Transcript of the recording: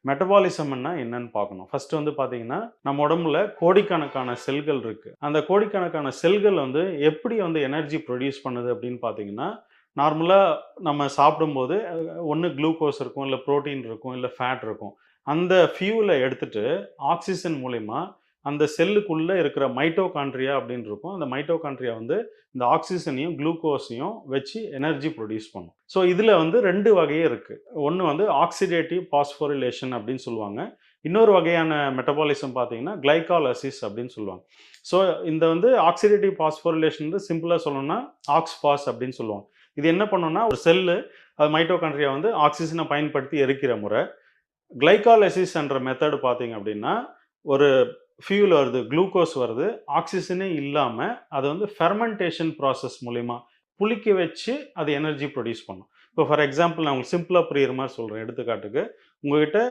மெட்டபாலிசம்னா என்னன்னு பார்க்கணும். ஃபர்ஸ்ட் வந்து பார்த்தீங்கன்னா, நம்ம உடம்புல கோடிக்கணக்கான செல்கள் இருக்கு. அந்த கோடிக்கணக்கான செல்கள் வந்து எப்படி வந்து எனர்ஜி ப்ரொடியூஸ் பண்ணுது அப்படின்னு பார்த்தீங்கன்னா, நார்மலா நம்ம சாப்பிடும்போது ஒண்ணு குளுக்கோஸ் இருக்கும், இல்ல புரோட்டீன் இருக்கும், இல்ல ஃபேட் இருக்கும். அந்த ஃபியூல எடுத்துட்டு ஆக்ஸிஜன் மூலியமா அந்த செல்லுக்குள்ள இருக்கிற மைட்டோகாண்ட்ரியா அப்படின்னு இருக்கும். அந்த மைட்டோகாண்ட்ரியா வந்து இந்த ஆக்ஸிஜனையும், குளுக்கோஸையும் வச்சு எனர்ஜி ப்ரொடியூஸ் பண்ணும். ஸோ இதுல வந்து 2 வகையே இருக்கு. ஒண்ணு வந்து ஆக்சிடேட்டிவ் பாஸ்போரிலேஷன் அப்படின்னு சொல்லுவாங்க. இன்னொரு வகையான மெட்டபாலிசம் பார்த்தீங்கன்னா, கிளைகாலிசிஸ் அப்படின்னு சொல்லுவாங்க. ஸோ இந்த வந்து ஆக்சிடேட்டிவ் பாஸ்போரிலேஷன் வந்து சிம்பிளா சொல்லணும்னா, ஆக்ஸ்பாஸ் அப்படின்னு சொல்லுவாங்க. இது என்ன பண்ணும்னா, ஒரு செல்லு அது மைட்டோகாண்ட்ரியா வந்து ஆக்ஸிஜனை பயன்படுத்தி எரிக்கிற முறை. கிளைகாலிசிஸ் என்ற மெத்தட் பார்த்தீங்க அப்படின்னா, ஒரு ஃபியூல் வருது, குளுக்கோஸ் வருது, ஆக்ஸிஜனே இல்லாம அத வந்து ஃபெர்மென்டேஷன் ப்ராசஸ் மூலியமா புளிக்க வச்சு அது எனர்ஜி ப்ரொடியூஸ் பண்ணும். இப்போ ஃபார் எக்ஸாம்பிள் நான் உங்களுக்கு சிம்பிளா புரியிற மாரி சொல்றேன் எடுத்துக்காட்டுக்கு. உங்ககிட்ட